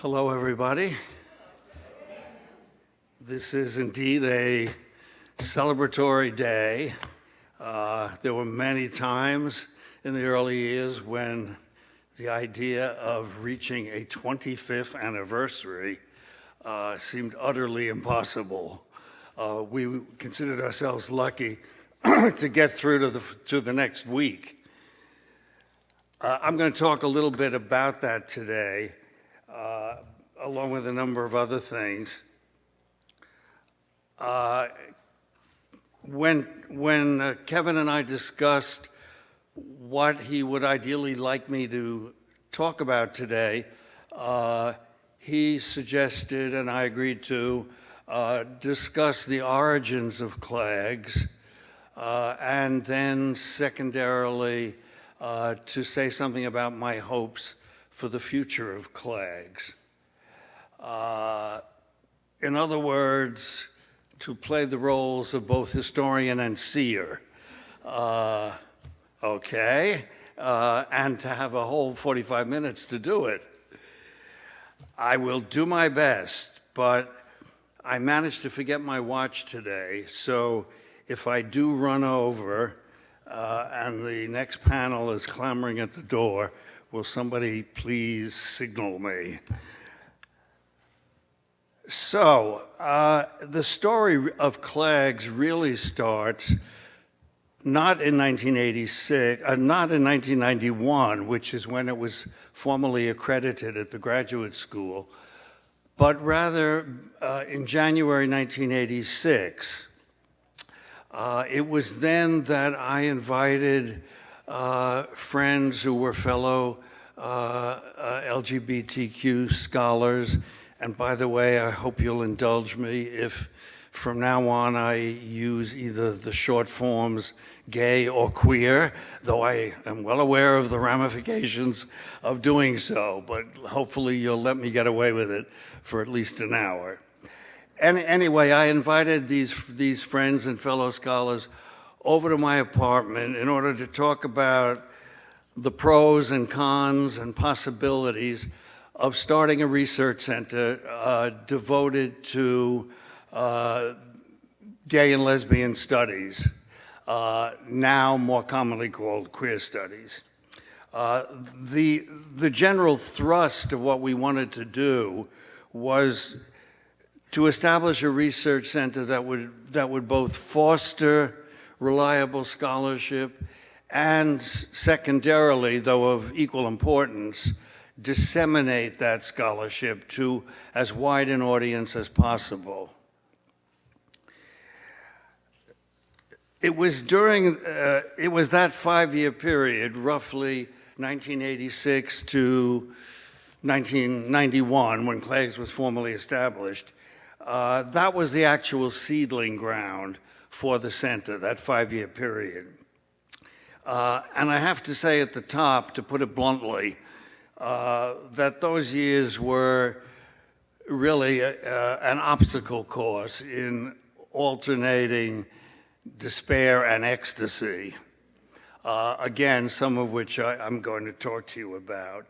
Hello, everybody. This is indeed a celebratory day. There were many times in the early years when the idea of reaching a 25th anniversary seemed utterly impossible. We considered ourselves lucky to get through to the next week. I'm going to talk a little bit about that today, along with a number of other things. When Kevin and I discussed what he would ideally like me to talk about today, he suggested, and I agreed to, discuss the origins of CLAGS, and then secondarily to say something about my hopes for the future of CLAGS. In other words, to play the roles of both historian and seer, and to have a whole 45 minutes to do it. I will do my best, but I managed to forget my watch today, so if I do run over and the next panel is clamoring at the door, will somebody please signal me? So, the story of CLAGS really starts not in 1991, which is when it was formally accredited at the graduate school, but rather in January 1986. It was then that I invited friends who were fellow LGBTQ scholars. And by the way, I hope you'll indulge me if from now on I use either the short forms gay or queer, though I am well aware of the ramifications of doing so, but hopefully you'll let me get away with it for at least an hour. And anyway, I invited these friends and fellow scholars over to my apartment in order to talk about the pros and cons and possibilities of starting a research center devoted to gay and lesbian studies, now more commonly called queer studies. The general thrust of what we wanted to do was to establish a research center that would both foster reliable scholarship and secondarily, though of equal importance, disseminate that scholarship to as wide an audience as possible. It was that 5-year period, roughly 1986 to 1991, when CLAGS was formally established. That was the actual seedling ground for the center, that 5-year period. And I have to say at the top, to put it bluntly, that those years were really an obstacle course in alternating despair and ecstasy. Again, some of which I'm going to talk to you about.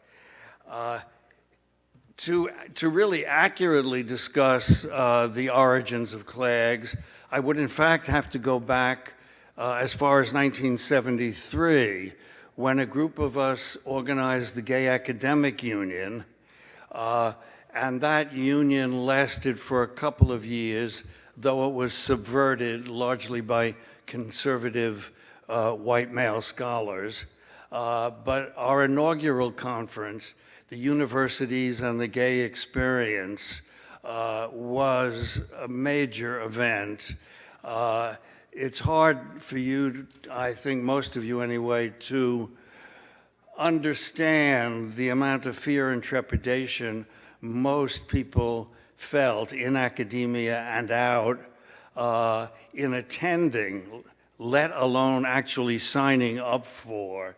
To really accurately discuss the origins of CLAGS, I would in fact have to go back as far as 1973, when a group of us organized the Gay Academic Union, and that union lasted for a couple of years, though it was subverted largely by conservative white male scholars. But our inaugural conference, the Universities and the Gay Experience, was a major event. It's hard for you, I think most of you anyway, to understand the amount of fear and trepidation most people felt in academia and out in attending, let alone actually signing up for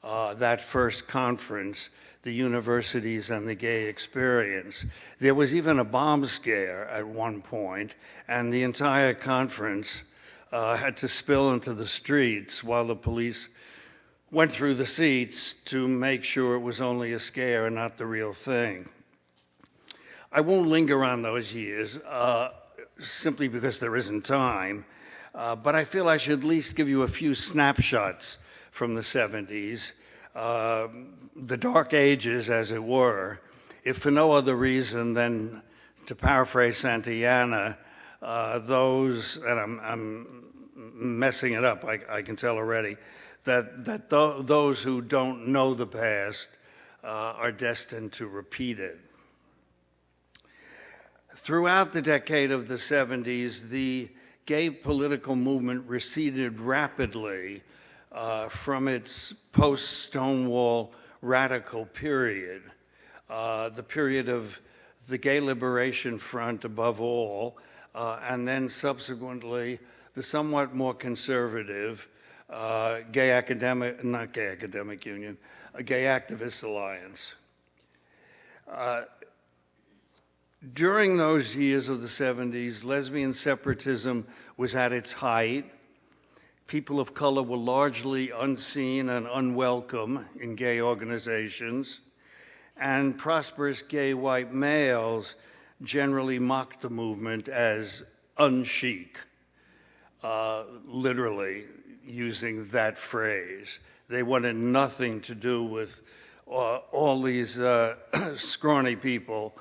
that first conference, the Universities and the Gay Experience. There was even a bomb scare at one point, and the entire conference had to spill into the streets while the police went through the seats to make sure it was only a scare and not the real thing. I won't linger on those years, simply because there isn't time, but I feel I should at least give you a few snapshots from the 70s, the dark ages, as it were, if for no other reason than, to paraphrase Santayana, those, and I'm messing it up, I can tell already, that those who don't know the past are destined to repeat it. Throughout the decade of the 70s, the gay political movement receded rapidly from its post-Stonewall radical period, the period of the Gay Liberation Front above all, and then subsequently the somewhat more conservative Gay Activist Alliance. During those years of the 70s, lesbian separatism was at its height. People of color were largely unseen and unwelcome in gay organizations, and prosperous gay white males generally mocked the movement as unchic, literally using that phrase. They wanted nothing to do with all these scrawny people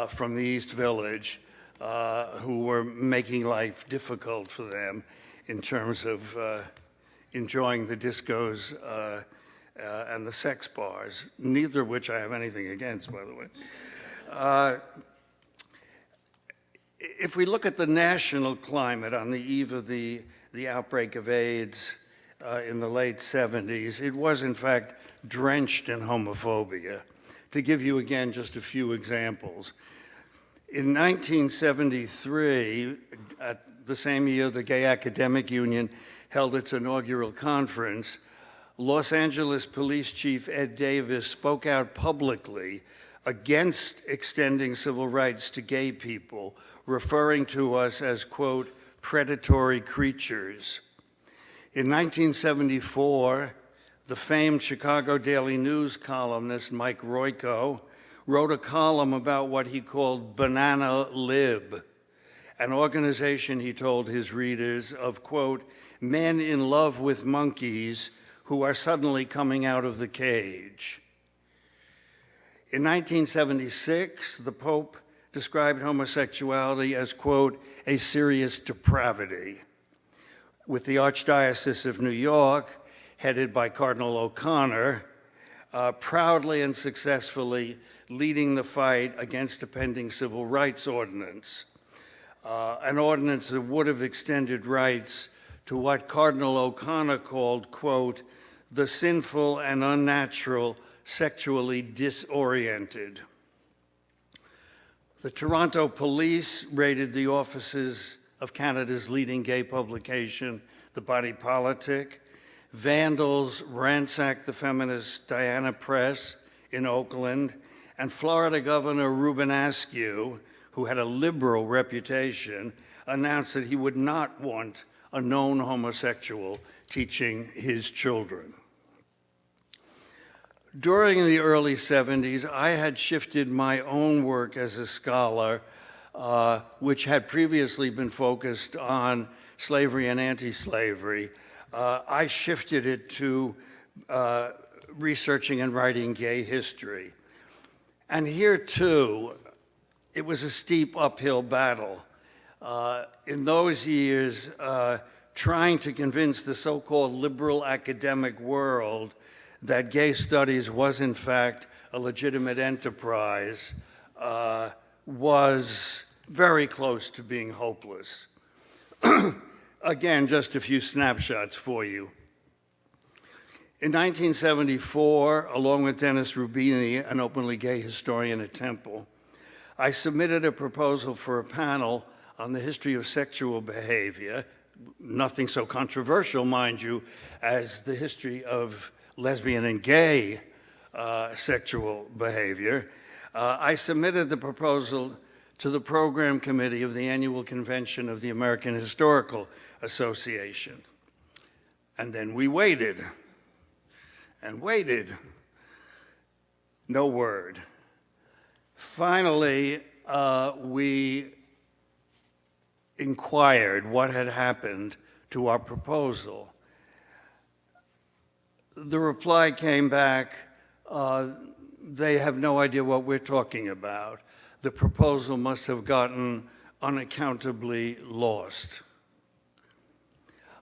from the East Village who were making life difficult for them in terms of enjoying the discos and the sex bars, neither of which I have anything against, by the way. If we look at the national climate on the eve of the outbreak of AIDS in the late 70s, it was in fact drenched in homophobia. To give you again just a few examples. In 1973, at the same year the Gay Academic Union held its inaugural conference, Los Angeles Police Chief Ed Davis spoke out publicly against extending civil rights to gay people, referring to us as, quote, predatory creatures. In 1974, the famed Chicago Daily News columnist Mike Royko wrote a column about what he called Banana Lib, an organization, he told his readers, of, quote, men in love with monkeys who are suddenly coming out of the cage. In 1976, the Pope described homosexuality as, quote, a serious depravity, with the Archdiocese of New York, headed by Cardinal O'Connor, proudly and successfully leading the fight against a pending civil rights ordinance, an ordinance that would have extended rights to what Cardinal O'Connor called, quote, the sinful and unnatural sexually disoriented. The Toronto Police raided the offices of Canada's leading gay publication, The Body Politic. Vandals ransacked the feminist Diana Press in Oakland, and Florida Governor Ruben Askew, who had a liberal reputation, announced that he would not want a known homosexual teaching his children. During the early 70s, I had shifted my own work as a scholar, which had previously been focused on slavery and anti-slavery. I shifted it to researching and writing gay history. And here, too, it was a steep uphill battle. In those years, trying to convince the so-called liberal academic world that gay studies was, in fact, a legitimate enterprise was very close to being hopeless. Again, just a few snapshots for you. In 1974, along with Dennis Rubini, an openly gay historian at Temple, I submitted a proposal for a panel on the history of sexual behavior, nothing so controversial, mind you, as the history of lesbian and gay sexual behavior. I submitted the proposal to the program committee of the annual convention of the American Historical Association. And then we waited and waited. No word. Finally, we inquired what had happened to our proposal. The reply came back, they have no idea what we're talking about. The proposal must have gotten unaccountably lost.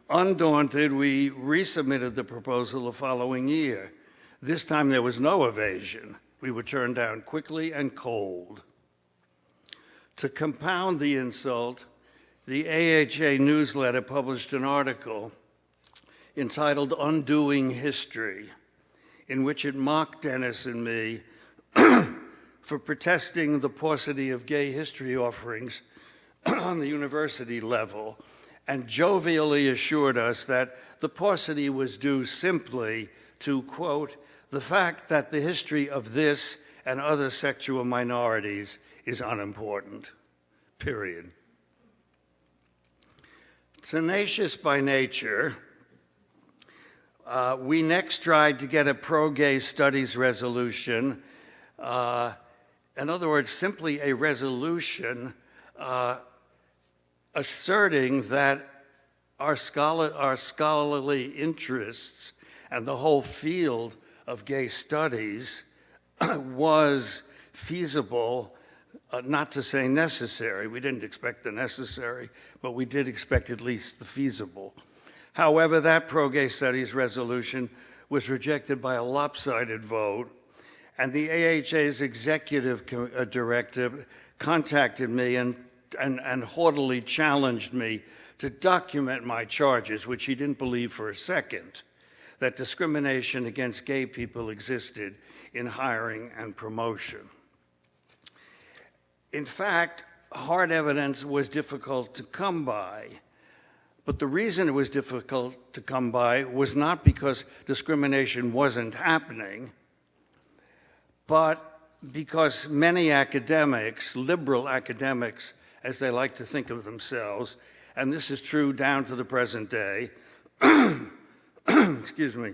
Undaunted, we resubmitted the proposal the following year. This time there was no evasion. We were turned down quickly and cold. To compound the insult, the AHA newsletter published an article entitled Undoing History, in which it mocked Dennis and me for protesting the paucity of gay history offerings on the university level, and jovially assured us that the paucity was due simply to, quote, the fact that the history of this and other sexual minorities is unimportant, period. Tenacious by nature, we next tried to get a pro-gay studies resolution. In other words, simply a resolution asserting that our scholarly interests and the whole field of gay studies was feasible, not to say necessary. We didn't expect the necessary, but we did expect at least the feasible. However, that pro-gay studies resolution was rejected by a lopsided vote, and the AHA's executive director contacted me and haughtily challenged me to document my charges, which he didn't believe for a second, that discrimination against gay people existed in hiring and promotion. In fact, hard evidence was difficult to come by. But the reason it was difficult to come by was not because discrimination wasn't happening, but because many academics, liberal academics, as they like to think of themselves, and this is true down to the present day, excuse me,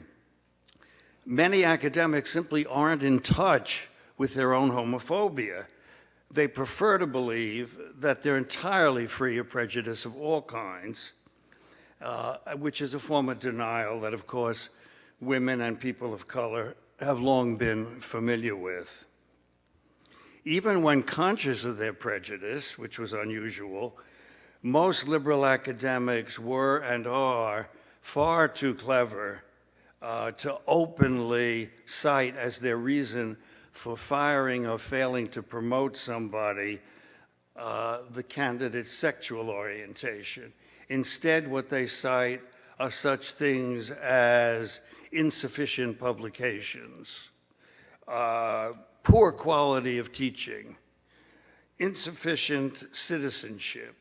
many academics simply aren't in touch with their own homophobia. They prefer to believe that they're entirely free of prejudice of all kinds, which is a form of denial that, of course, women and people of color have long been familiar with. Even when conscious of their prejudice, which was unusual, most liberal academics were and are far too clever to openly cite as their reason for firing or failing to promote somebody the candidate's sexual orientation. Instead, what they cite are such things as insufficient publications, poor quality of teaching, insufficient citizenship.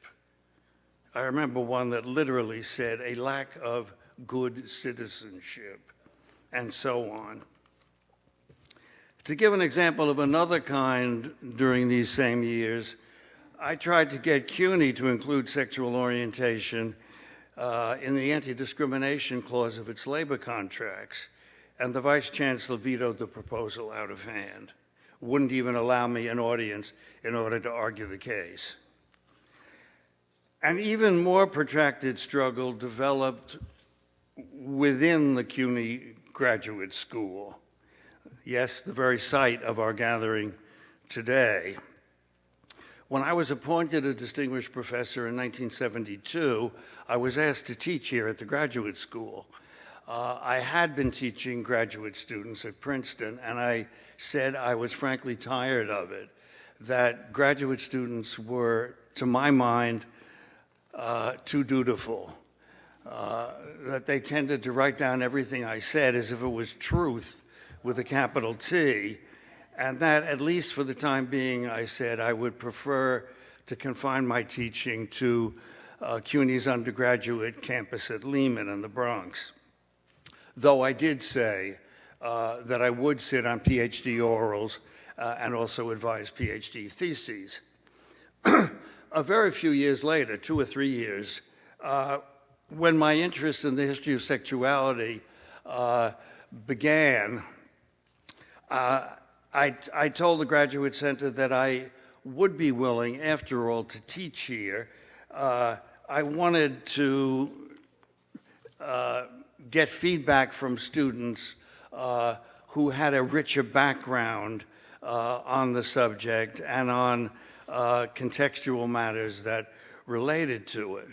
I remember one that literally said a lack of good citizenship, and so on. To give an example of another kind during these same years, I tried to get CUNY to include sexual orientation in the anti-discrimination clause of its labor contracts, and the Vice Chancellor vetoed the proposal out of hand, wouldn't even allow me an audience in order to argue the case. An even more protracted struggle developed within the CUNY Graduate School. Yes, the very site of our gathering today. When I was appointed a distinguished professor in 1972, I was asked to teach here at the graduate school. I had been teaching graduate students at Princeton, and I said I was frankly tired of it, that graduate students were, to my mind, too dutiful, that they tended to write down everything I said as if it was truth with a capital T, and that, at least for the time being, I said I would prefer to confine my teaching to CUNY's undergraduate campus at Lehman in the Bronx. Though I did say that I would sit on PhD orals and also advise PhD theses. A very few years later, 2 or 3 years, when my interest in the history of sexuality began, I told the Graduate Center that I would be willing, after all, to teach here, I wanted to get feedback from students who had a richer background on the subject and on contextual matters that related to it.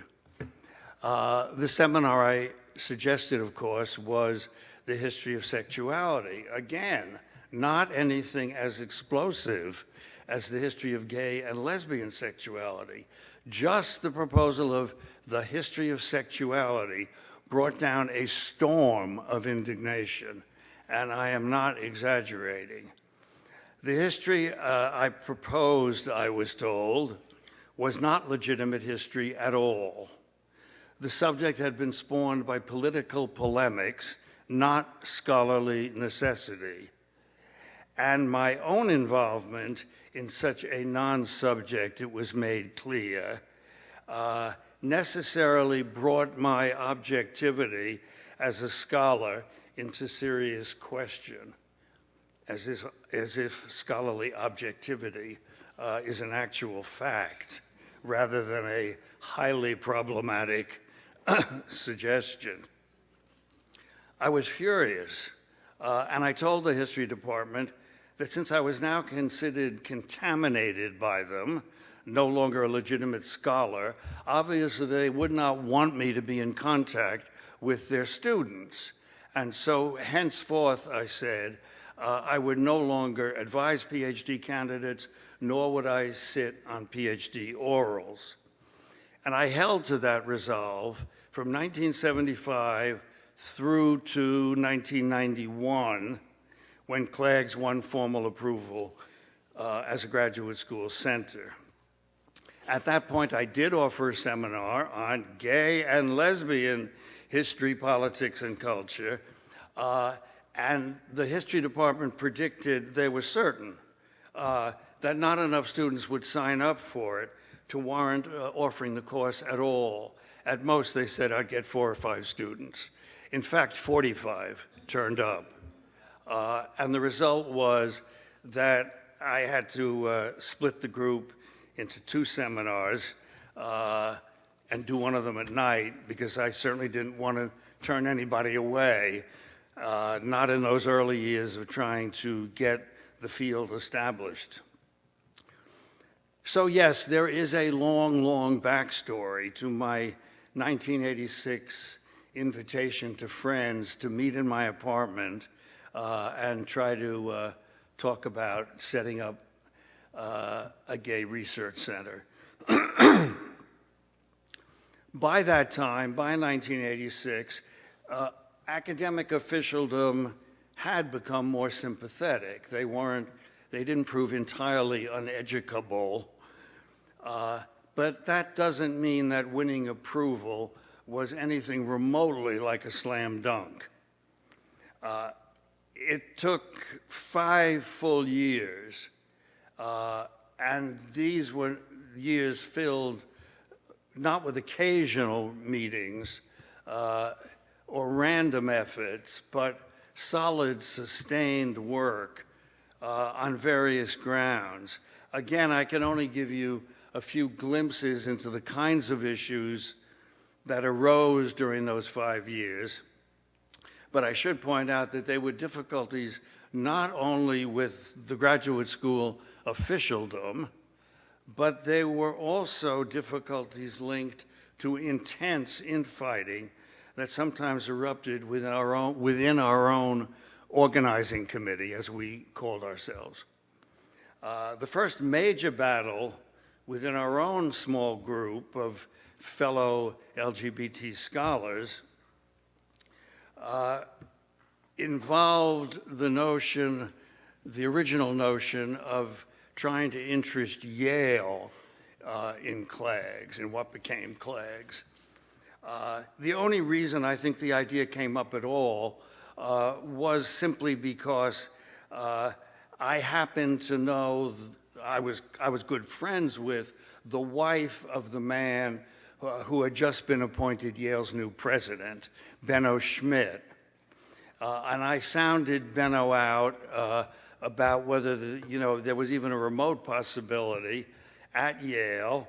The seminar I suggested, of course, was the history of sexuality. Again, not anything as explosive as the history of gay and lesbian sexuality. Just the proposal of the history of sexuality brought down a storm of indignation, and I am not exaggerating. The history I proposed, I was told, was not legitimate history at all. The subject had been spawned by political polemics, not scholarly necessity. And my own involvement in such a non-subject, it was made clear, necessarily brought my objectivity as a scholar into serious question, as if scholarly objectivity is an actual fact rather than a highly problematic suggestion. I was furious, and I told the history department that since I was now considered contaminated by them, no longer a legitimate scholar, obviously they would not want me to be in contact with their students. And so henceforth, I said, I would no longer advise PhD candidates, nor would I sit on PhD orals. And I held to that resolve from 1975 through to 1991, when CLAGS won formal approval as a graduate school center. At that point, I did offer a seminar on gay and lesbian history, politics, and culture, and the history department predicted, they were certain, that not enough students would sign up for it to warrant offering the course at all. At most, they said I'd get 4 or 5 students. In fact, 45 turned up. And the result was that I had to split the group into 2 seminars and do one of them at night, because I certainly didn't want to turn anybody away, not in those early years of trying to get the field established. So yes, there is a long, long backstory to my 1986 invitation to friends to meet in my apartment and try to talk about setting up a gay research center. By that time, by 1986, academic officialdom had become more sympathetic. They didn't prove entirely uneducable, but that doesn't mean that winning approval was anything remotely like a slam dunk. It took 5 full years, and these were years filled not with occasional meetings or random efforts, but solid, sustained work on various grounds. Again, I can only give you a few glimpses into the kinds of issues that arose during those 5 years. But I should point out that there were difficulties not only with the graduate school officialdom, but there were also difficulties linked to intense infighting that sometimes erupted within our own organizing committee, as we called ourselves. The first major battle within our own small group of fellow LGBT scholars involved the original notion of trying to interest Yale in CLAGS, in what became CLAGS. The only reason I think the idea came up at all was simply because I happened to know, I was good friends with the wife of the man who had just been appointed Yale's new president, Benno Schmidt. And I sounded Benno out about whether there was even a remote possibility at Yale,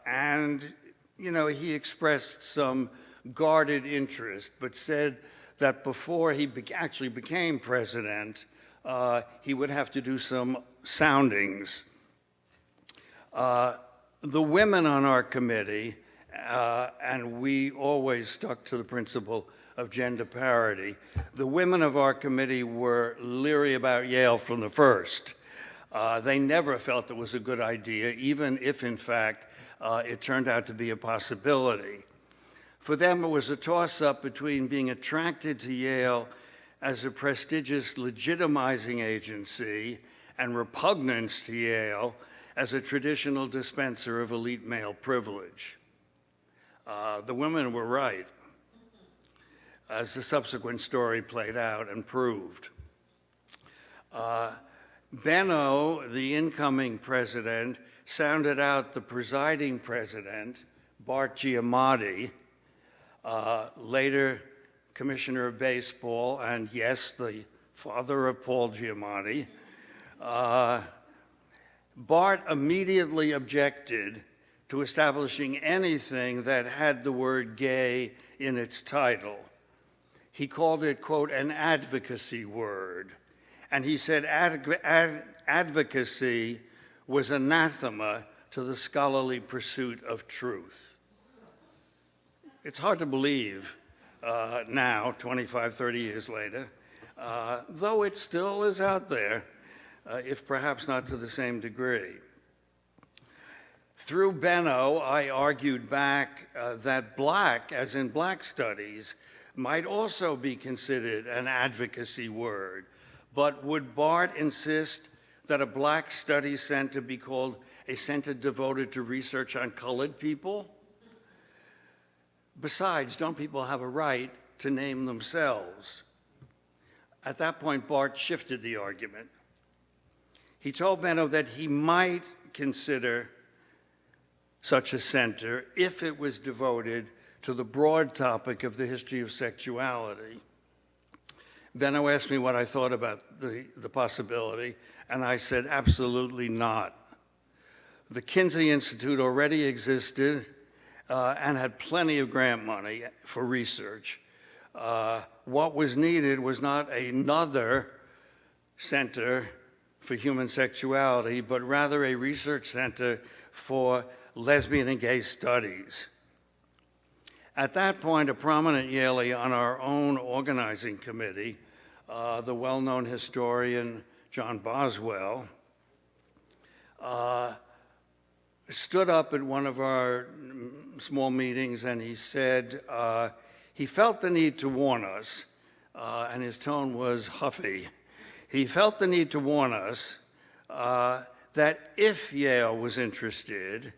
and he expressed some guarded interest, but said that before he actually became president, he would have to do some soundings. The women on our committee, and we always stuck to the principle of gender parity, the women of our committee were leery about Yale from the first. They never felt it was a good idea, even if, in fact, it turned out to be a possibility. For them, it was a toss-up between being attracted to Yale as a prestigious legitimizing agency and repugnance to Yale as a traditional dispenser of elite male privilege. The women were right, as the subsequent story played out and proved. Benno, the incoming president, sounded out the presiding president, Bart Giamatti, later commissioner of baseball, and yes, the father of Paul Giamatti. Bart immediately objected to establishing anything that had the word gay in its title. He called it, quote, an advocacy word. And he said advocacy was anathema to the scholarly pursuit of truth. It's hard to believe now, 25, 30 years later, though it still is out there, if perhaps not to the same degree. Through Benno, I argued back that black, as in black studies, might also be considered an advocacy word, but would Bart insist that a black studies center be called a center devoted to research on colored people? Besides, don't people have a right to name themselves? At that point, Bart shifted the argument. He told Benno that he might consider such a center if it was devoted to the broad topic of the history of sexuality. Benno asked me what I thought about the possibility, and I said, absolutely not. The Kinsey Institute already existed and had plenty of grant money for research. What was needed was not another center for human sexuality, but rather a research center for lesbian and gay studies. At that point, a prominent Yaley on our own organizing committee, the well-known historian John Boswell, stood up at one of our small meetings and he said he felt the need to warn us, and his tone was huffy. He felt the need to warn us that if Yale was interested,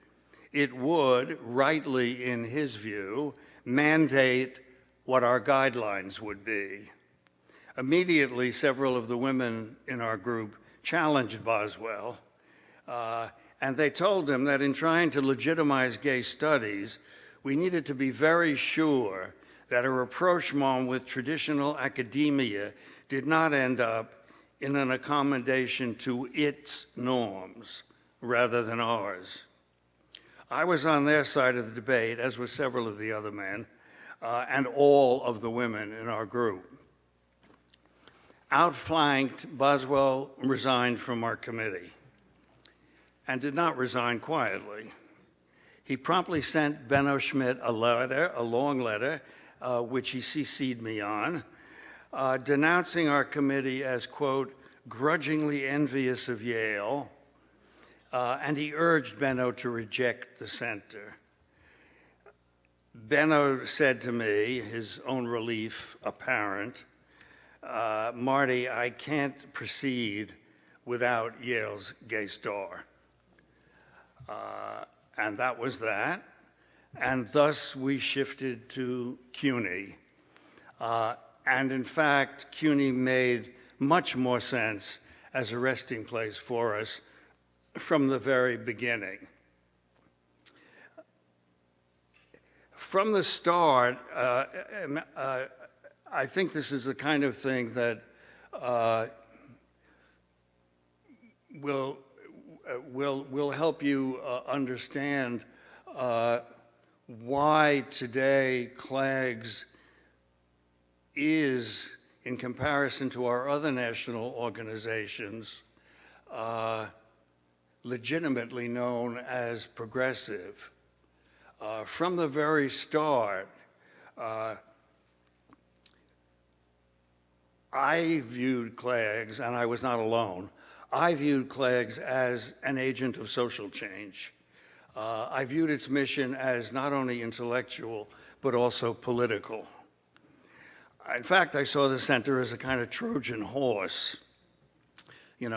it would, rightly in his view, mandate what our guidelines would be. Immediately, several of the women in our group challenged Boswell, and they told him that in trying to legitimize gay studies, we needed to be very sure that a rapprochement with traditional academia did not end up in an accommodation to its norms rather than ours. I was on their side of the debate, as were several of the other men, and all of the women in our group. Outflanked, Boswell resigned from our committee and did not resign quietly. He promptly sent Benno Schmidt a long letter, which he CC'd me on, denouncing our committee as, quote, grudgingly envious of Yale, and he urged Benno to reject the center. Benno said to me, his own relief apparent, Marty, I can't proceed without Yale's gay star. And that was that. And thus we shifted to CUNY. And in fact, CUNY made much more sense as a resting place for us from the very beginning. From the start, I think this is the kind of thing that will help you understand why today CLAGS is, in comparison to our other national organizations, legitimately known as progressive. From the very start, I viewed CLAGS, and I was not alone, I viewed CLAGS as an agent of social change. I viewed its mission as not only intellectual, but also political. In fact, I saw the center as a kind of Trojan horse,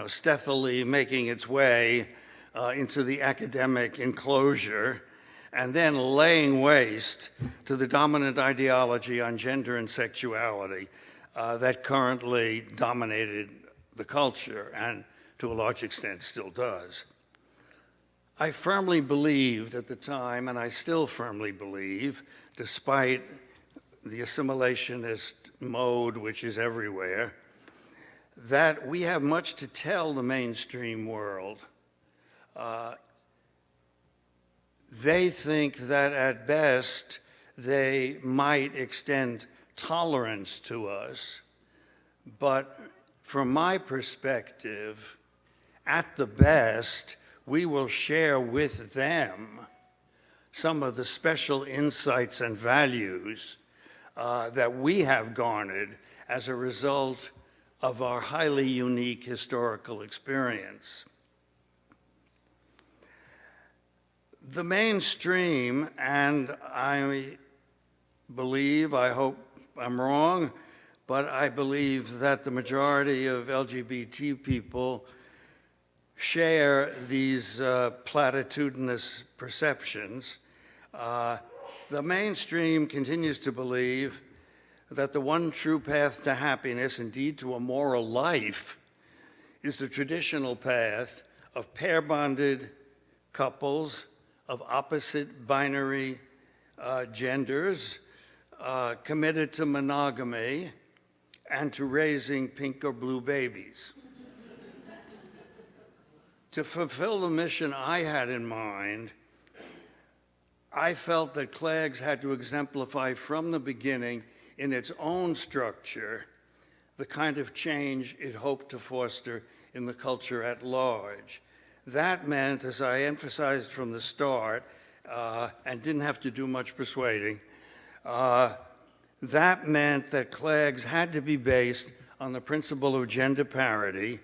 stealthily making its way into the academic enclosure and then laying waste to the dominant ideology on gender and sexuality that currently dominated the culture and to a large extent still does. I firmly believed at the time, and I still firmly believe, despite the assimilationist mode which is everywhere, that we have much to tell the mainstream world. They think that at best they might extend tolerance to us, but from my perspective, at the best, we will share with them some of the special insights and values that we have garnered as a result of our highly unique historical experience. The mainstream, and I believe, I hope I'm wrong, but I believe that the majority of LGBT people share these platitudinous perceptions. The mainstream continues to believe that the one true path to happiness, indeed to a moral life, is the traditional path of pair-bonded couples of opposite binary genders committed to monogamy and to raising pink or blue babies. To fulfill the mission I had in mind, I felt that CLAGS had to exemplify from the beginning in its own structure the kind of change it hoped to foster in the culture at large. That meant, as I emphasized from the start, and didn't have to do much persuading, that meant that CLAGS had to be based on the principle of gender parity,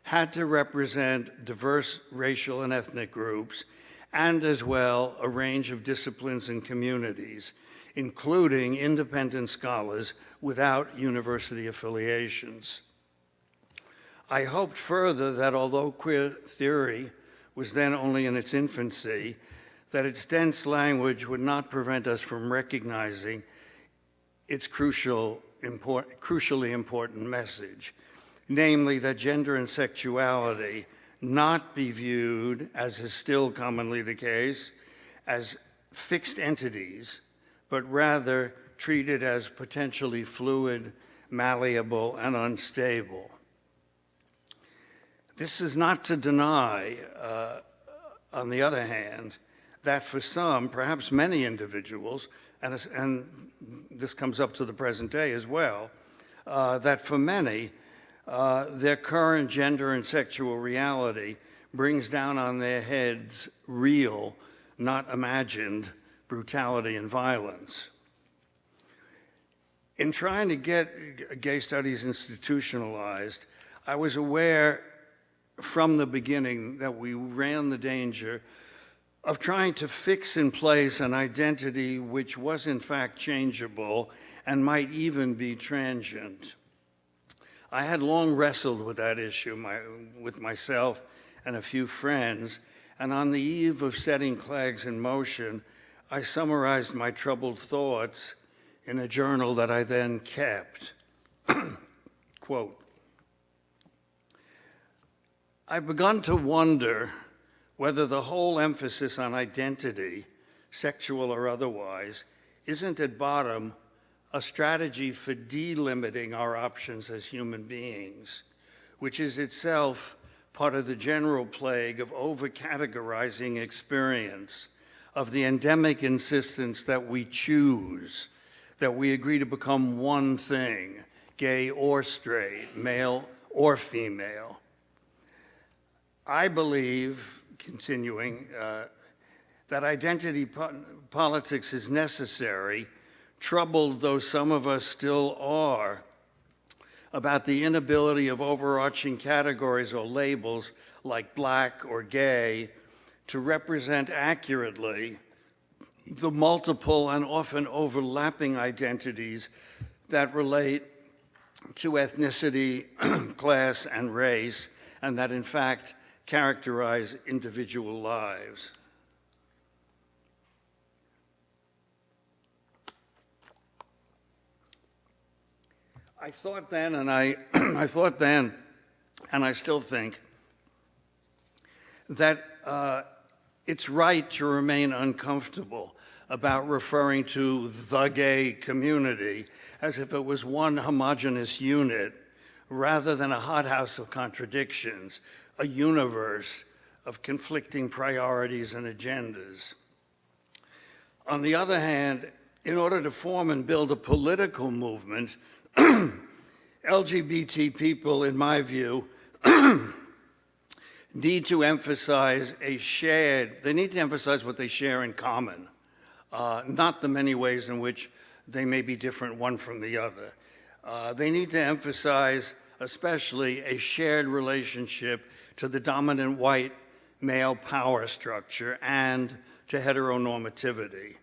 had to represent diverse racial and ethnic groups, and as well a range of disciplines and communities, including independent scholars without university affiliations. I hoped further that although queer theory was then only in its infancy, that its dense language would not prevent us from recognizing its crucially important message, namely that gender and sexuality not be viewed, as is still commonly the case, as fixed entities, but rather treated as potentially fluid, malleable, and unstable. This is not to deny, on the other hand, that for some, perhaps many individuals, and this comes up to the present day as well, that for many, their current gender and sexual reality brings down on their heads real, not imagined, brutality and violence. In trying to get gay studies institutionalized, I was aware from the beginning that we ran the danger of trying to fix in place an identity which was in fact changeable and might even be transient. I had long wrestled with that issue with myself and a few friends, and on the eve of setting CLAGS in motion, I summarized my troubled thoughts in a journal that I then kept. Quote, I've begun to wonder whether the whole emphasis on identity, sexual or otherwise, isn't at bottom a strategy for delimiting our options as human beings, which is itself part of the general plague of over-categorizing experience, of the endemic insistence that we choose, that we agree to become one thing, gay or straight, male or female. I believe, continuing, that identity politics is necessary, troubled though some of us still are, about the inability of overarching categories or labels like black or gay to represent accurately the multiple and often overlapping identities that relate to ethnicity, class, and race, and that in fact characterize individual lives. I thought then, and I still think, that it's right to remain uncomfortable about referring to the gay community as if it was one homogeneous unit rather than a hothouse of contradictions, a universe of conflicting priorities and agendas. On the other hand, in order to form and build a political movement, LGBT people, in my view, need to emphasize what they share in common, not the many ways in which they may be different one from the other. They need to emphasize especially a shared relationship to the dominant white male power structure and to heteronormativity.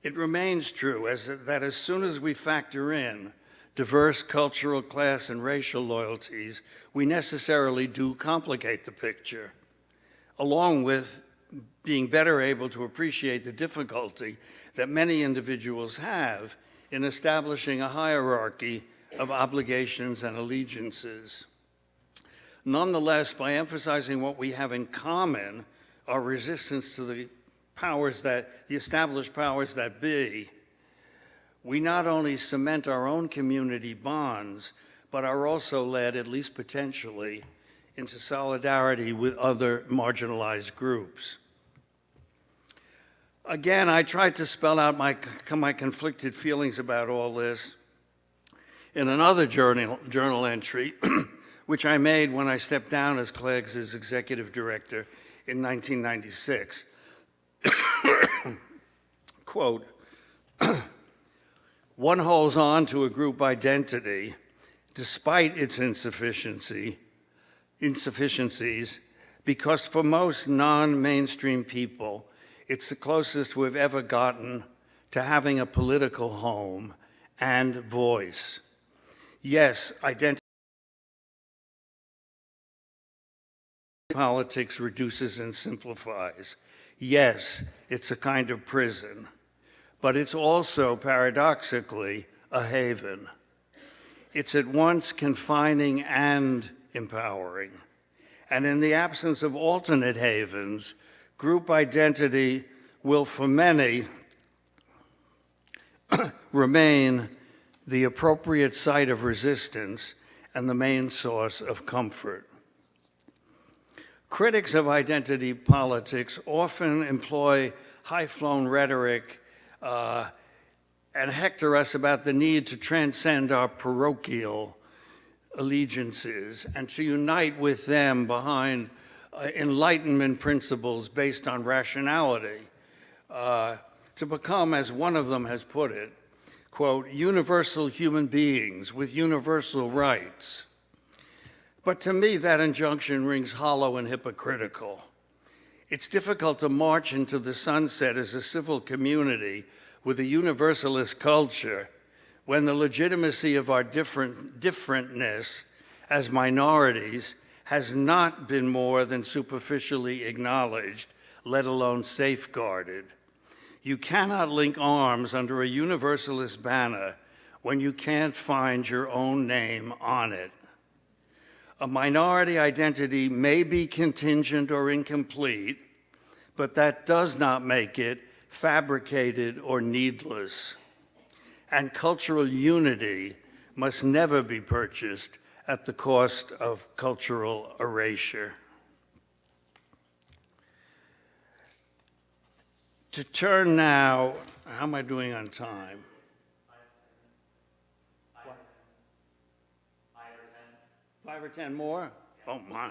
It remains true that as soon as we factor in diverse cultural, class, and racial loyalties, we necessarily do complicate the picture, along with being better able to appreciate the difficulty that many individuals have in establishing a hierarchy of obligations and allegiances. Nonetheless, by emphasizing what we have in common, our resistance to the established powers that be, we not only cement our own community bonds, but are also led, at least potentially, into solidarity with other marginalized groups. Again, I tried to spell out my conflicted feelings about all this in another journal entry, which I made when I stepped down as CLAGS' executive director in 1996. Quote, one holds on to a group identity despite its insufficiencies because for most non-mainstream people, it's the closest we've ever gotten to having a political home and voice. Yes, identity politics reduces and simplifies. Yes, it's a kind of prison, but it's also, paradoxically, a haven. It's at once confining and empowering. And in the absence of alternate havens, group identity will, for many, remain the appropriate site of resistance and the main source of comfort. Critics of identity politics often employ high-flown rhetoric and hector us about the need to transcend our parochial allegiances and to unite with them behind Enlightenment principles based on rationality, to become, as one of them has put it, quote, universal human beings with universal rights. But to me, that injunction rings hollow and hypocritical. It's difficult to march into the sunset as a civil community with a universalist culture when the legitimacy of our differentness as minorities has not been more than superficially acknowledged, let alone safeguarded. You cannot link arms under a universalist banner when you can't find your own name on it. A minority identity may be contingent or incomplete, but that does not make it fabricated or needless. And cultural unity must never be purchased at the cost of cultural erasure. To turn now, how am I doing on time? 5 or 10 more? Oh my.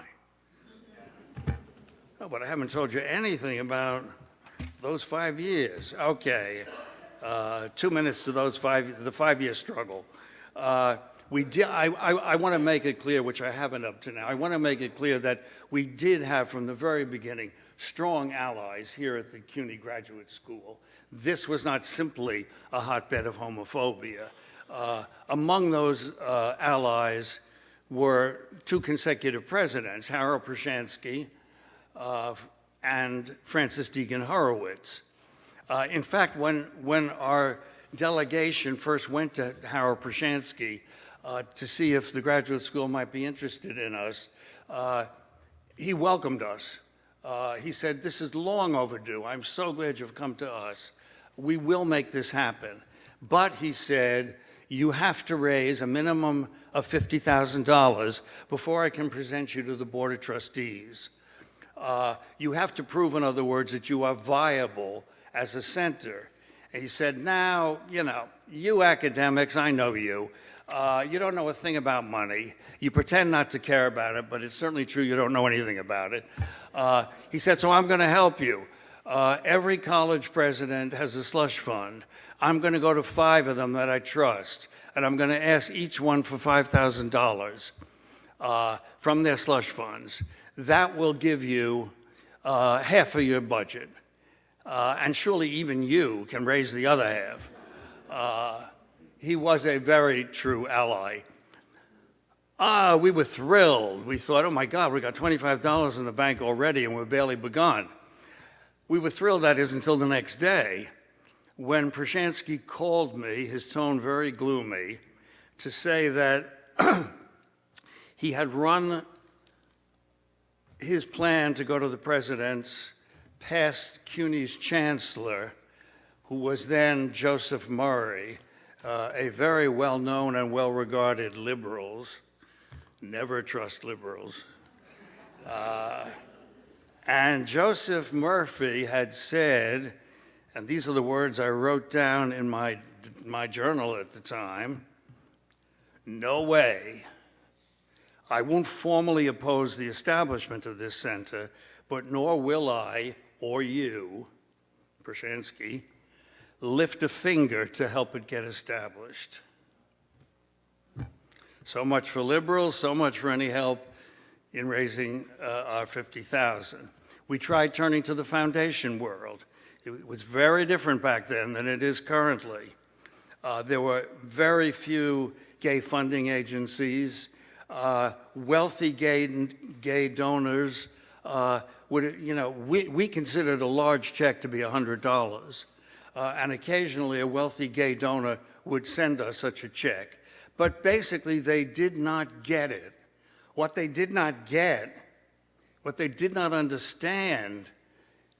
Oh, but I haven't told you anything about those 5 years. Okay, 2 minutes to the 5-year struggle. I want to make it clear, which I haven't up to now, I want to make it clear that we did have from the very beginning strong allies here at the CUNY Graduate School. This was not simply a hotbed of homophobia. Among those allies were 2 consecutive presidents, Harold Proshansky and Francis Deegan Horowitz. In fact, when our delegation first went to Harold Proshansky to see if the graduate school might be interested in us, he welcomed us. He said, "This is long overdue. I'm so glad you've come to us. We will make this happen." But he said, "You have to raise a minimum of $50,000 before I can present you to the Board of Trustees. You have to prove, in other words, that you are viable as a center." And he said, "Now, you academics, I know you. You don't know a thing about money. You pretend not to care about it, but it's certainly true you don't know anything about it." He said, "So I'm going to help you. Every college president has a slush fund. I'm going to go to 5 of them that I trust, and I'm going to ask each one for $5,000 from their slush funds. That will give you half of your budget. And surely even you can raise the other half." He was a very true ally. We were thrilled. We thought, oh my God, we got $25 in the bank already and we're barely begun. We were thrilled, that is, until the next day when Proshansky called me, his tone very gloomy, to say that he had run his plan to go to the president's past CUNY's chancellor, who was then Joseph Murray, a very well-known and well-regarded liberals. Never trust liberals. And Joseph Murphy had said, and these are the words I wrote down in my journal at the time, "No way. I won't formally oppose the establishment of this center, but nor will I, or you, Proshansky, lift a finger to help it get established." So much for liberals, so much for any help in raising our 50,000. We tried turning to the foundation world. It was very different back then than it is currently. There were very few gay funding agencies. Wealthy gay donors we considered a large check to be $100. And occasionally a wealthy gay donor would send us such a check. But basically, they did not get it. What they did not get, what they did not understand,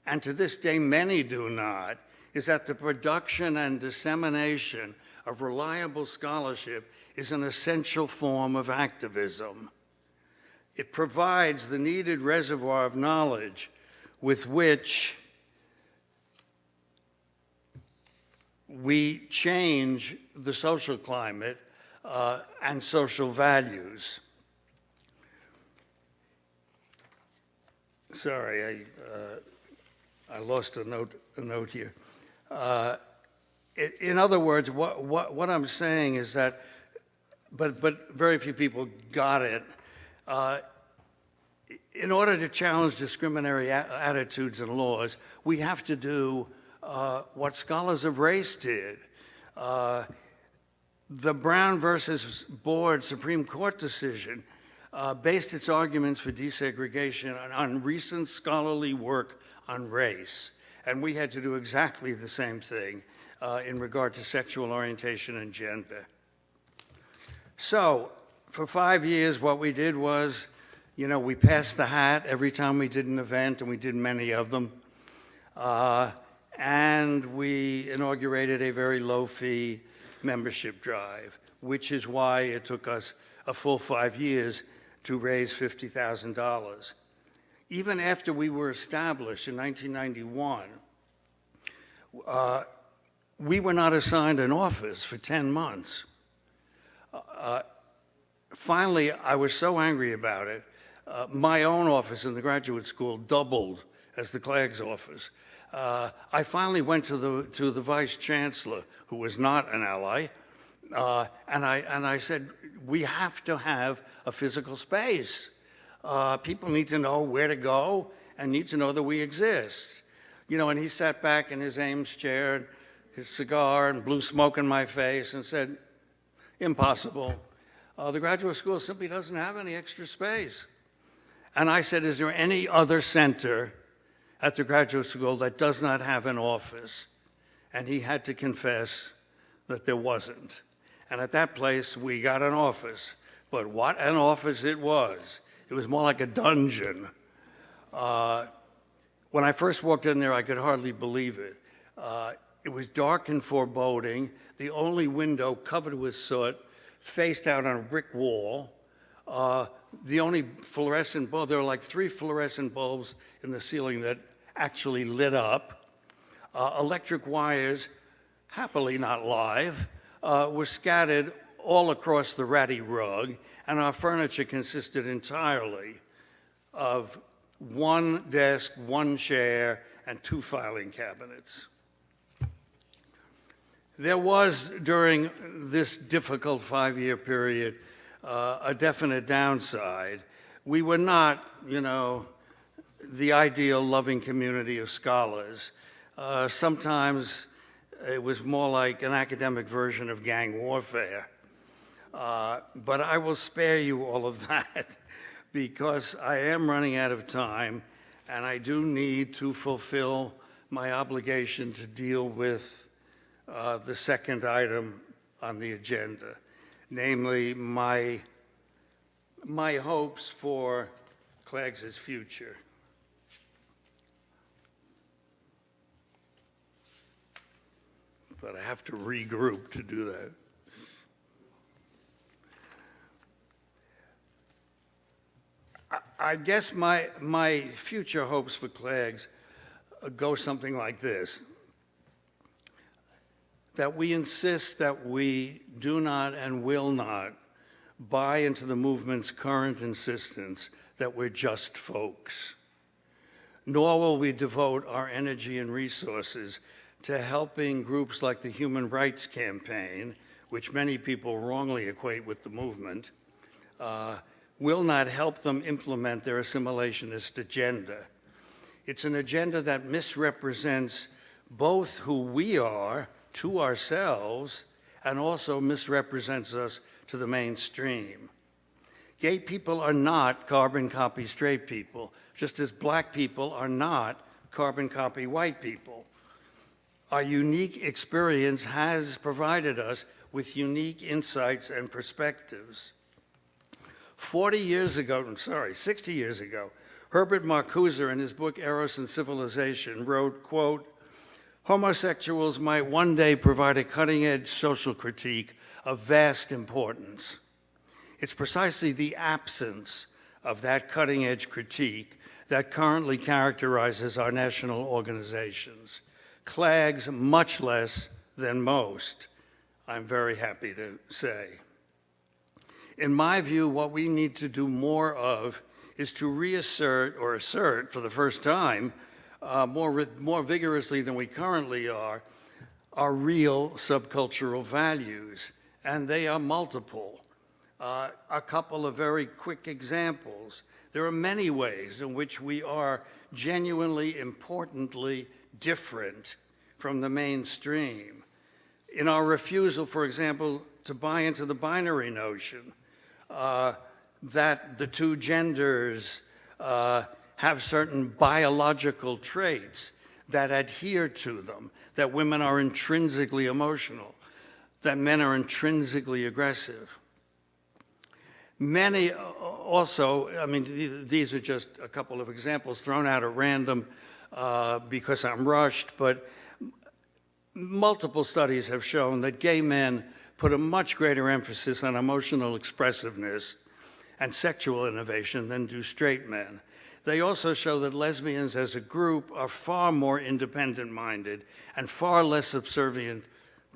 and to this day many do not, is that the production and dissemination of reliable scholarship is an essential form of activism. It provides the needed reservoir of knowledge with which we change the social climate and social values. Sorry, I lost a note here. In other words, what I'm saying is that, but very few people got it. In order to challenge discriminatory attitudes and laws, we have to do what scholars of race did. The Brown versus Board Supreme Court decision based its arguments for desegregation on recent scholarly work on race. And we had to do exactly the same thing in regard to sexual orientation and gender. So for 5 years, what we did was, we passed the hat every time we did an event, and we did many of them. And we inaugurated a very low-fee membership drive, which is why it took us a full 5 years to raise $50,000. Even after we were established in 1991, we were not assigned an office for 10 months. Finally, I was so angry about it, my own office in the graduate school doubled as the CLAGS office. I finally went to the vice chancellor, who was not an ally, and I said, we have to have a physical space. People need to know where to go and need to know that we exist. You know, and he sat back in his Ames chair, his cigar, and blew smoke in my face and said, impossible. The graduate school simply doesn't have any extra space. And I said, is there any other center at the graduate school that does not have an office? And he had to confess that there wasn't. And at that place, we got an office. But what an office it was. It was more like a dungeon. When I first walked in there, I could hardly believe it. It was dark and foreboding. The only window covered with soot faced out on a brick wall. The only fluorescent bulb, there were like 3 fluorescent bulbs in the ceiling that actually lit up. Electric wires, happily not live, were scattered all across the ratty rug, and our furniture consisted entirely of 1 desk, 1 chair, and 2 filing cabinets. There was, during this difficult 5-year period, a definite downside. We were not, you know, the ideal loving community of scholars. Sometimes it was more like an academic version of gang warfare. But I will spare you all of that because I am running out of time and I do need to fulfill my obligation to deal with the second item on the agenda, namely my hopes for CLAGS's future. But I have to regroup to do that. I guess my future hopes for CLAGS go something like this. That we insist that we do not and will not buy into the movement's current insistence that we're just folks. Nor will we devote our energy and resources to helping groups like the Human Rights Campaign, which many people wrongly equate with the movement, will not help them implement their assimilationist agenda. It's an agenda that misrepresents both who we are to ourselves and also misrepresents us to the mainstream. Gay people are not carbon copy straight people, just as black people are not carbon copy white people. Our unique experience has provided us with unique insights and perspectives. 60 years ago, Herbert Marcuse, in his book Eros and Civilization, wrote, quote, homosexuals might one day provide a cutting-edge social critique of vast importance. It's precisely the absence of that cutting-edge critique that currently characterizes our national organizations. CLAGS much less than most, I'm very happy to say. In my view, what we need to do more of is to reassert or assert for the first time more vigorously than we currently are, our real subcultural values, and they are multiple. A couple of very quick examples. There are many ways in which we are genuinely, importantly different from the mainstream. In our refusal, for example, to buy into the binary notion that the 2 genders have certain biological traits that adhere to them, that women are intrinsically emotional, that men are intrinsically aggressive. Many also, I mean, these are just a couple of examples thrown out at random because I'm rushed, but multiple studies have shown that gay men put a much greater emphasis on emotional expressiveness and sexual innovation than do straight men. They also show that lesbians as a group are far more independent-minded and far less subservient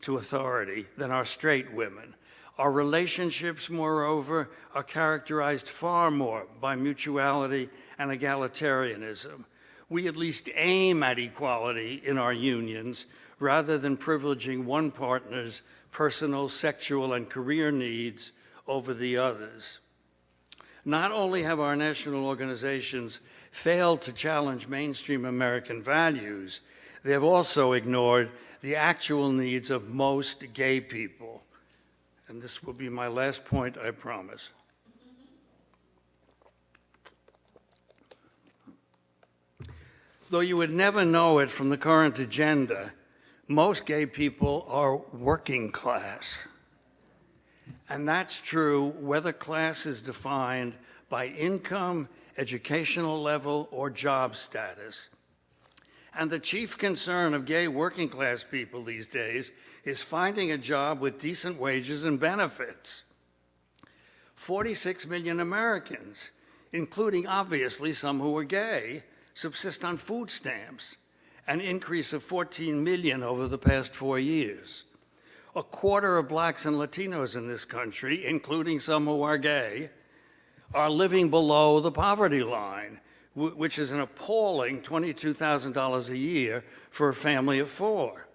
to authority than are straight women. Our relationships, moreover, are characterized far more by mutuality and egalitarianism. We at least aim at equality in our unions rather than privileging one partner's personal, sexual, and career needs over the others. Not only have our national organizations failed to challenge mainstream American values, they have also ignored the actual needs of most gay people. And this will be my last point, I promise. Though you would never know it from the current agenda, most gay people are working class. And that's true whether class is defined by income, educational level, or job status. And the chief concern of gay working class people these days is finding a job with decent wages and benefits. 46 million Americans, including obviously some who are gay, subsist on food stamps, an increase of 14 million over the past 4 years. A quarter of blacks and Latinos in this country, including some who are gay, are living below the poverty line, which is an appalling $22,000 a year for a family of 4.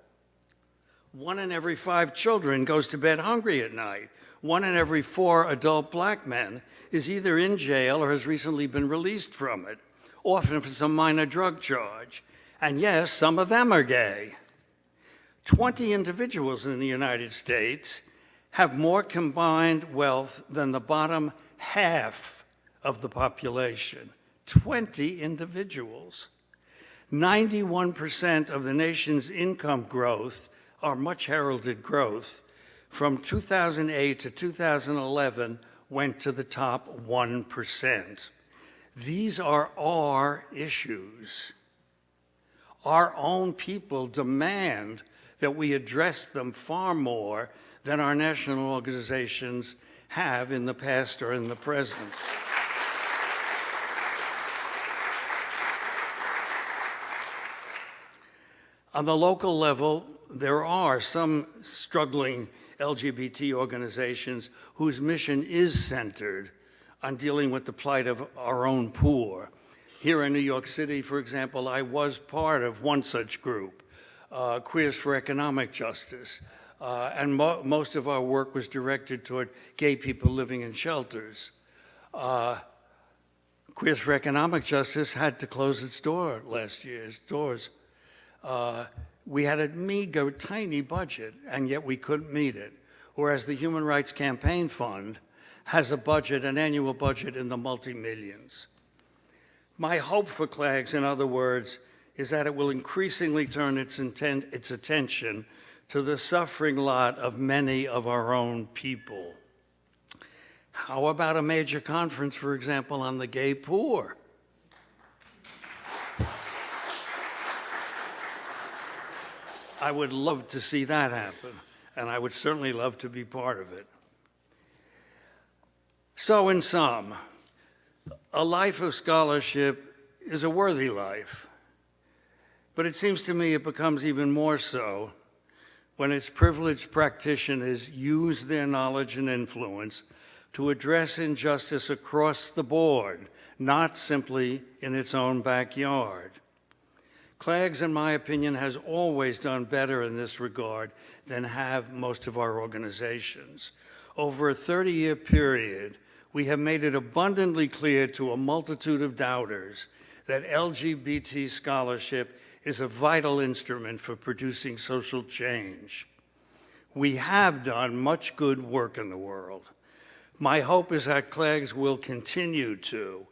1 in every 5 children goes to bed hungry at night. 1 in every 4 adult black men is either in jail or has recently been released from it, often for some minor drug charge. And yes, some of them are gay. 20 individuals in the United States have more combined wealth than the bottom half of the population. 20 individuals. 91% of the nation's income growth, our much heralded growth, from 2008 to 2011 went to the top 1%. These are our issues. Our own people demand that we address them far more than our national organizations have in the past or in the present. On the local level, there are some struggling LGBT organizations whose mission is centered on dealing with the plight of our own poor. Here in New York City, for example, I was part of one such group, Queers for Economic Justice, and most of our work was directed toward gay people living in shelters. Queers for Economic Justice had to close its doors. We had a meager, tiny budget, and yet we couldn't meet it, whereas the Human Rights Campaign Fund has a budget, an annual budget in the multi-millions. My hope for CLAGS, in other words, is that it will increasingly turn its attention to the suffering lot of many of our own people. How about a major conference, for example, on the gay poor? I would love to see that happen, and I would certainly love to be part of it. So in sum, a life of scholarship is a worthy life, but it seems to me it becomes even more so when its privileged practitioners use their knowledge and influence to address injustice across the board, not simply in its own backyard. CLAGS, in my opinion, has always done better in this regard than have most of our organizations. Over a 30-year period, we have made it abundantly clear to a multitude of doubters that LGBT scholarship is a vital instrument for producing social change. We have done much good work in the world. My hope is that CLAGS will continue to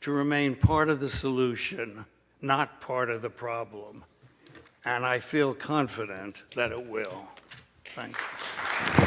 remain part of the solution, not part of the problem. And I feel confident that it will. Thank you.